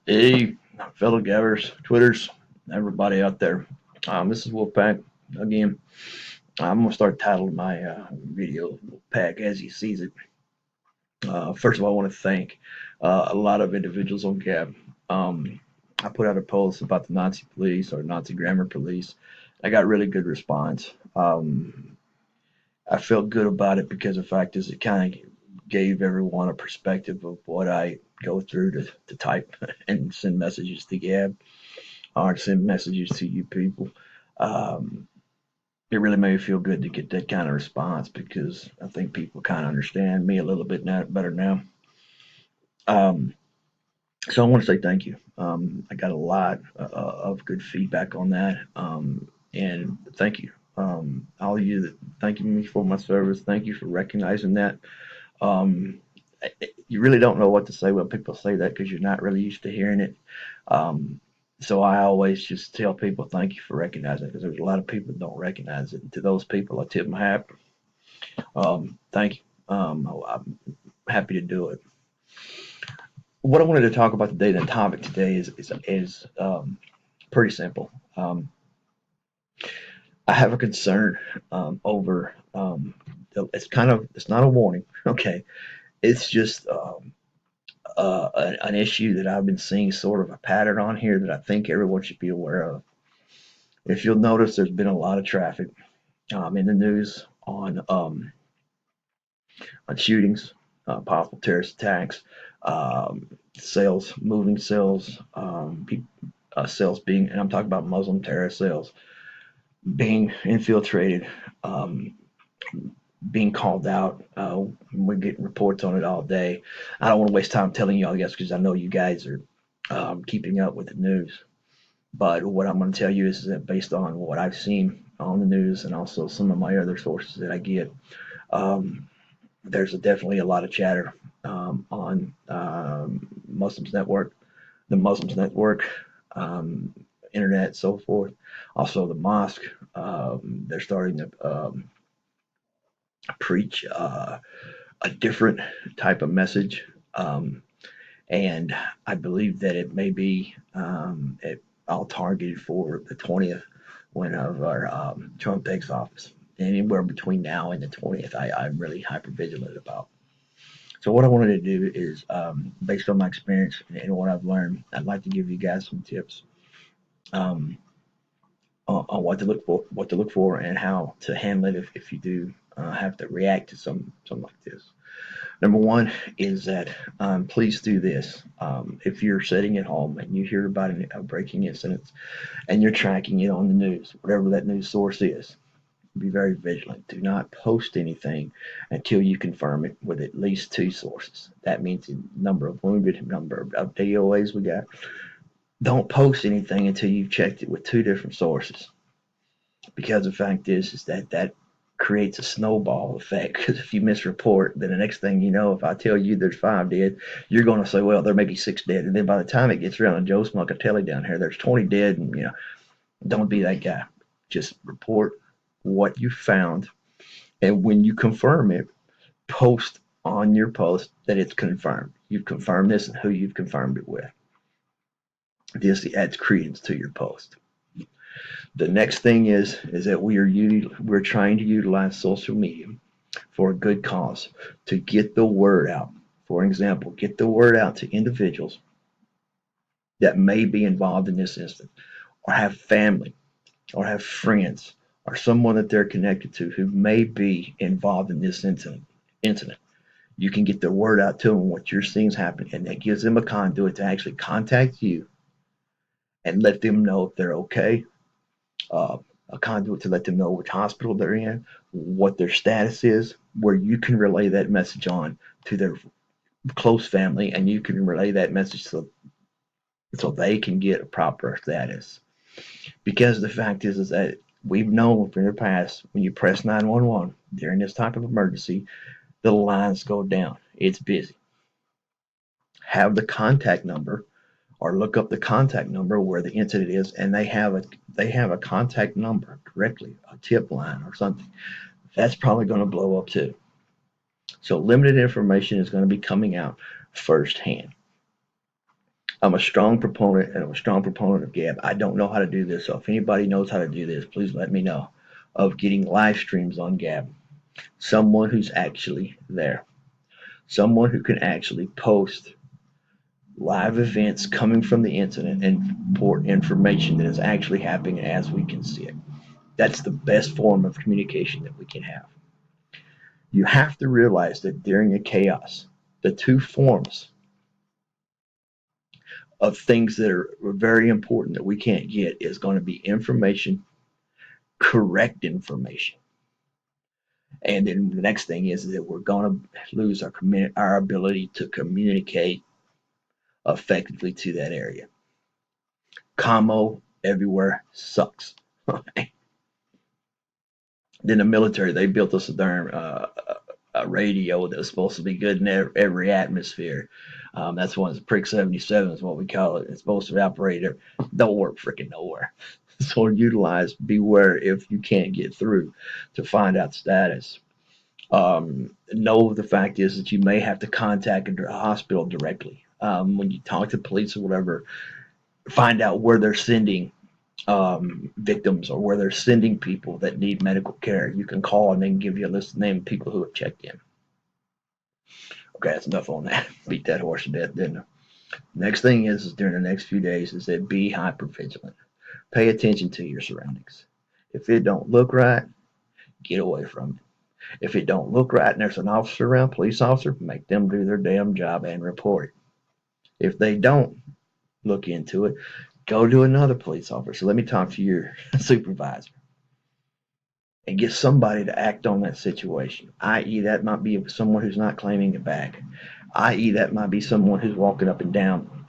Hey, fellow gabbers, Twitters, everybody out there. This is Wolfpack again. I'm gonna start titling my video Wolfpack as he sees it. First of all, I want to thank a lot of individuals on Gab. Um, I put out a post about the Nazi police or Nazi grammar police. I got really good response. I felt good about it because the fact is it kind of gave everyone a perspective of what I go through to type and send messages to Gab or send messages to you people. Um, it really made me feel good to get that kind of response because I think people kind of understand me a little bit now, better now. Um, so I want to say thank you. I got a lot of good feedback on that, and thank you. All of you that thanking me for my service, thank you for recognizing that. Um, you really don't know what to say when people say that because you're not really used to hearing it. Um, so I always just tell people thank you for recognizing it because there's a lot of people that don't recognize it. And to those people, I tip my hat. Thank you. I'm happy to do it. What I wanted to talk about today, the topic today is pretty simple. I have a concern over. It's not a warning. Okay, it's just an issue that I've been seeing sort of a pattern on here that I think everyone should be aware of. If you'll notice, there's been a lot of traffic in the news on shootings, possible terrorist attacks, cells, moving cells, cells being, and I'm talking about Muslim terrorist cells being infiltrated, um, being called out. We're getting reports on it all day. I don't want to waste time telling you all this because I know you guys are keeping up with the news. But what I'm going to tell you is that based on what I've seen on the news and also some of my other sources that I get, um, there's definitely a lot of chatter on Muslims Network, the Muslims Network, um, internet, so forth. Also, the mosque. They're starting to preach a different type of message. Um, and I believe that it may be all targeted for the 20th when of our Trump takes office. Anywhere between now and the 20th, I'm really hyper vigilant about. So what I wanted to do is, based on my experience and what I've learned, I'd like to give you guys some tips um, on what to look for, and how to handle it if you do have to react to something like this. Number one is that please do this. If you're sitting at home and you hear about a breaking incident and you're tracking it on the news, whatever that news source is, be very vigilant. Do not post anything until you confirm it with at least two sources. That means the number of wounded, number of DOAs we got. Don't post anything until you've checked it with two different sources. Because the fact is that creates a snowball effect. Because if you misreport, then the next thing you know, if I tell you there's 5 dead, you're going to say, well, there may be 6 dead, and then by the time it gets around to Joe Smuckatelli down here, there's 20 dead, and don't be that guy. Just report what you found, and when you confirm it, post on your post that it's confirmed. You've confirmed this and who you've confirmed it with. This adds credence to your post. The next thing is that we're trying to utilize social media for a good cause to get the word out. For example, get the word out to individuals that may be involved in this incident, or have family, or have friends, or someone that they're connected to who may be involved in this incident. You can get the word out to them what you're seeing is happening, and that gives them a conduit to actually contact you and let them know if they're okay. Uh, a conduit to let them know which hospital they're in, what their status is, where you can relay that message on to their close family, and you can relay that message so they can get a proper status. Because the fact is that we've known from the past when you press 911 during this type of emergency, the lines go down. It's busy. Have the contact number or look up the contact number where the incident is, and they have a contact number directly, a tip line or something. That's probably going to blow up too. So limited information is going to be coming out firsthand. I'm a strong proponent, and I'm a strong proponent of Gab. I don't know how to do this, so if anybody knows how to do this, please let me know. Of getting live streams on Gab. Someone who's actually there. Someone who can actually post live events coming from the incident and report information that is actually happening as we can see it. That's the best form of communication that we can have. You have to realize that during a chaos, the two forms of things that are very important that we can't get is going to be information, correct information. And then the next thing is that we're going to lose our ability to communicate effectively to that area. Commo everywhere sucks. Then the military, they built us a radio that's supposed to be good in every atmosphere. That's one. Prick 77 is what we call it. It's supposed to operate. Don't work freaking nowhere. So utilize, beware if you can't get through to find out status. Know the fact is that you may have to contact a hospital directly. When you talk to police or whatever, find out where they're sending victims or where they're sending people that need medical care. You can call and they can give you a list of name of people who have checked in. Okay, that's enough on that. Beat that horse to death, didn't I? Next thing is during the next few days is that be hyper vigilant. Pay attention to your surroundings. If it don't look right, get away from it. If it don't look right and there's an officer around, police officer, make them do their damn job and report it. If they don't look into it, go to another police officer. Let me talk to your supervisor and get somebody to act on that situation. I.e., that might be someone who's not claiming it back. I.e., that might be someone who's walking up and down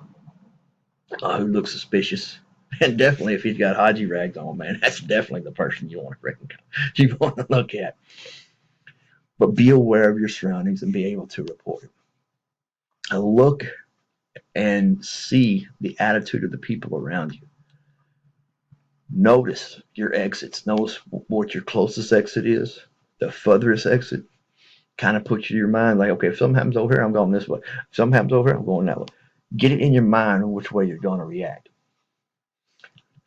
who looks suspicious. And definitely, if he's got Haji rags on, man, that's definitely the person you want to look at. But be aware of your surroundings and be able to report it. Look and see the attitude of the people around you. Notice your exits. Notice what your closest exit is. The furthest exit kind of puts you to your mind like, okay, if something happens over here, I'm going this way. If something happens over here, I'm going that way. Get it in your mind which way you're going to react.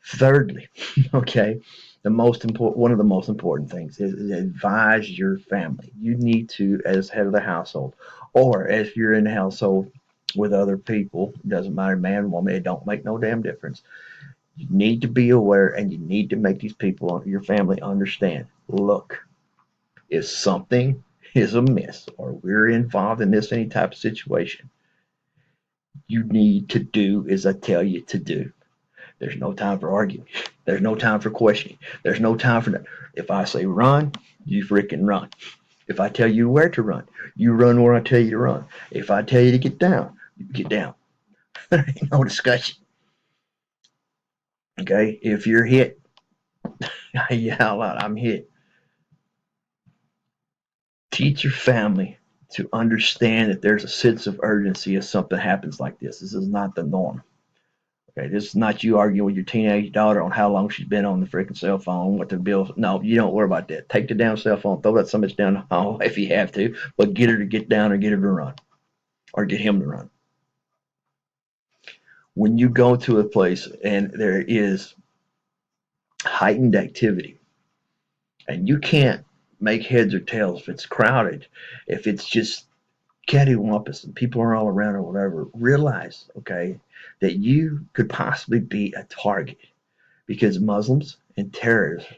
Thirdly, okay, one of the most important things is advise your family. You need to, as head of the household, or if you're in the household with other people, doesn't matter, man, woman, it don't make no damn difference. You need to be aware and you need to make these people, your family, understand. Look, if something is amiss or we're involved in this any type of situation, you need to do as I tell you to do. There's no time for arguing. There's no time for questioning. There's no time for that. If I say run, you freaking run. If I tell you where to run, you run where I tell you to run. If I tell you to get down, you get down. There ain't no discussion. Okay? If you're hit, I yell out, I'm hit. Teach your family to understand that there's a sense of urgency if something happens like this. This is not the norm. Okay, this is not you arguing with your teenage daughter on how long she's been on the freaking cell phone, what the bill. No, you don't worry about that. Take the damn cell phone, throw that bitch down the hall if you have to, but get her to get down or get her to run, or get him to run. When you go to a place and there is heightened activity, and you can't make heads or tails if it's crowded, if it's just cattywampus and people are all around or whatever, realize, okay, that you could possibly be a target because Muslims and terrorists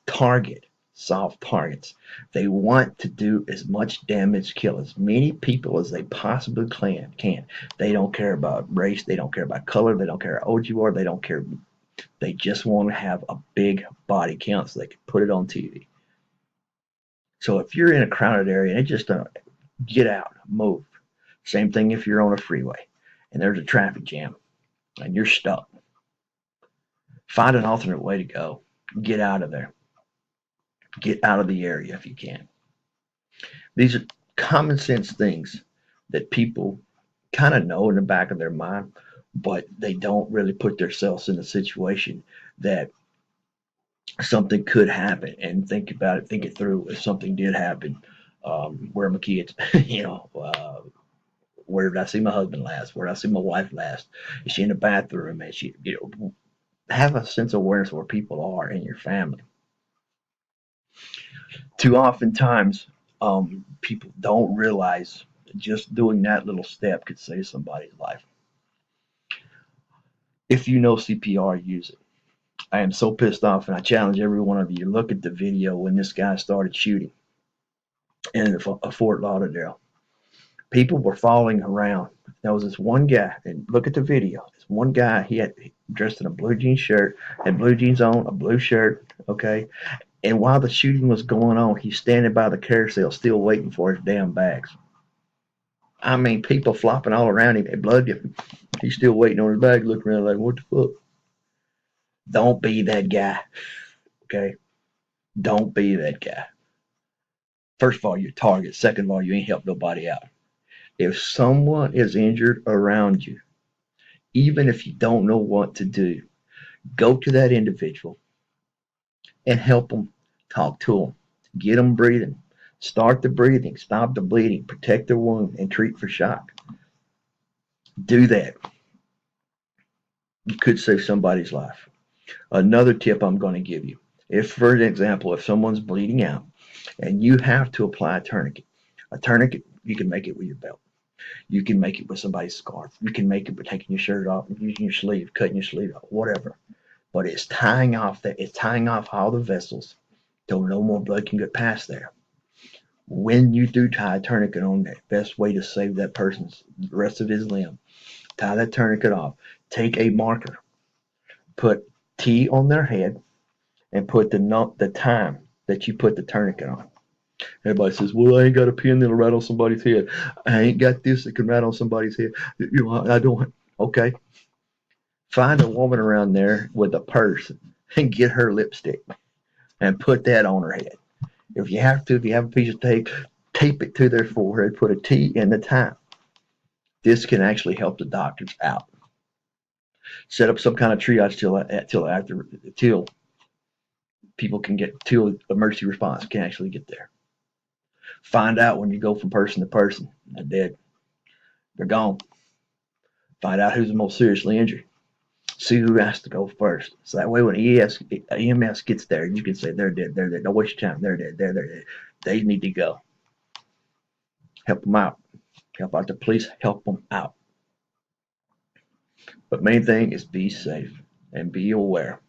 target soft targets. They want to do as much damage, kill as many people as they possibly can. They don't care about race, they don't care about color, they don't care how old you are, they don't care. They just want to have a big body count so they can put it on TV. So if you're in a crowded area and it just get out, move. Same thing if you're on a freeway and there's a traffic jam and you're stuck. Find an alternate way to go. Get out of there. Get out of the area if you can. These are common sense things that people kind of know in the back of their mind, but they don't really put themselves in a situation that something could happen and think about it, think it through. If something did happen, where are my kids? Where did I see my husband last? Where did I see my wife last? Is she in the bathroom? And she, have a sense of awareness of where people are in your family. Too often times, people don't realize just doing that little step could save somebody's life. If you know CPR, use it. I am so pissed off, and I challenge every one of you to look at the video when this guy started shooting in Fort Lauderdale. People were following around. There was this one guy, and look at the video. This one guy, he had dressed in a blue jean shirt, had blue jeans on, a blue shirt, okay? And while the shooting was going on, he's standing by the carousel still waiting for his damn bags. I mean, people flopping all around him and blood. He's still waiting on his bag, looking around like, what the fuck? Don't be that guy, okay? Don't be that guy. First of all, you're a target. Second of all, you ain't helped nobody out. If someone is injured around you, even if you don't know what to do, go to that individual and help them, talk to them, get them breathing, start the breathing, stop the bleeding, protect their wound, and treat for shock. Do that. You could save somebody's life. Another tip I'm going to give you, if, for example, if someone's bleeding out and you have to apply a tourniquet, you can make it with your belt. You can make it with somebody's scarf. You can make it by taking your shirt off, using your sleeve, cutting your sleeve off, whatever. But it's tying off all the vessels so no more blood can get past there. When you do tie a tourniquet on, the best way to save that person's the rest of his limb, tie that tourniquet off. Take a marker, put T on their head, and put the time that you put the tourniquet on. Everybody says, well, I ain't got a pin that'll rattle somebody's head. I ain't got this that can rattle somebody's head. I don't. Okay. Find a woman around there with a purse and get her lipstick and put that on her head. If you have a piece of tape, tape it to their forehead, put a T in the time. This can actually help the doctors out. Set up some kind of triage till people can get, till emergency response can actually get there. Find out when you go from person to person. They're dead. They're gone. Find out who's the most seriously injured. See who has to go first. So that way when EMS gets there, you can say they're dead, they're dead. Don't waste your time. They're dead, they're dead. They need to go. Help them out. Help out the police. Help them out. But main thing is be safe and be aware.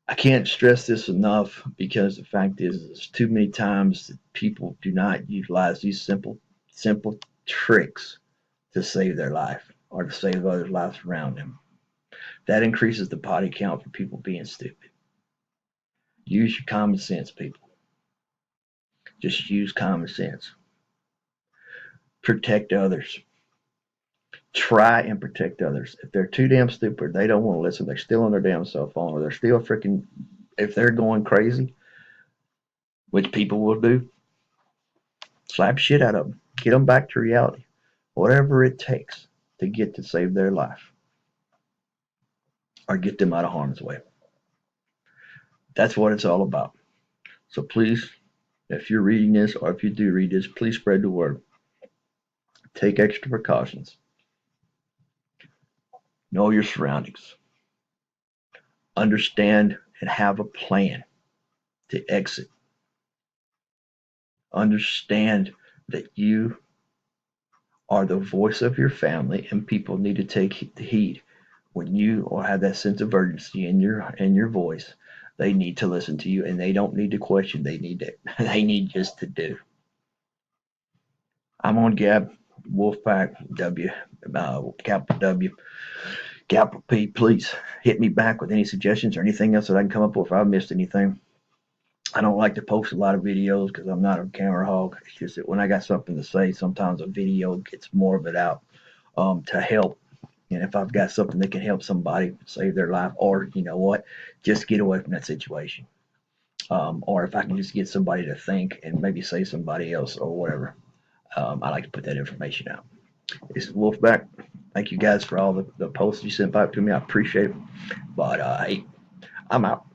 I can't stress this enough because the fact is too many times that people do not utilize these simple tricks to save their life or to save others' lives around them. That increases the body count for people being stupid. Use your common sense, people. Just use common sense. Protect others. Try and protect others. If they're too damn stupid, they don't want to listen, they're still on their damn cell phone, or they're still freaking, if they're going crazy, which people will do, slap shit out of them. Get them back to reality. Whatever it takes to get to save their life or get them out of harm's way. That's what it's all about. So please, if you're reading this or if you do read this, please spread the word. Take extra precautions. Know your surroundings. Understand and have a plan to exit. Understand that you are the voice of your family and people need to take heed. When you or have that sense of urgency in your voice, they need to listen to you and they don't need to question. They need just to do. I'm on Gab, Wolfpack W, capital W, capital P. Please hit me back with any suggestions or anything else that I can come up with if I've missed anything. I don't like to post a lot of videos because I'm not a camera hog. It's just that when I got something to say, sometimes a video gets more of it out to help. And if I've got something that can help somebody save their life, or you know what, just get away from that situation. Or if I can just get somebody to think and maybe save somebody else or whatever, I like to put that information out. This is Wolfpack. Thank you guys for all the posts you sent back to me. I appreciate it. But hey, I'm out.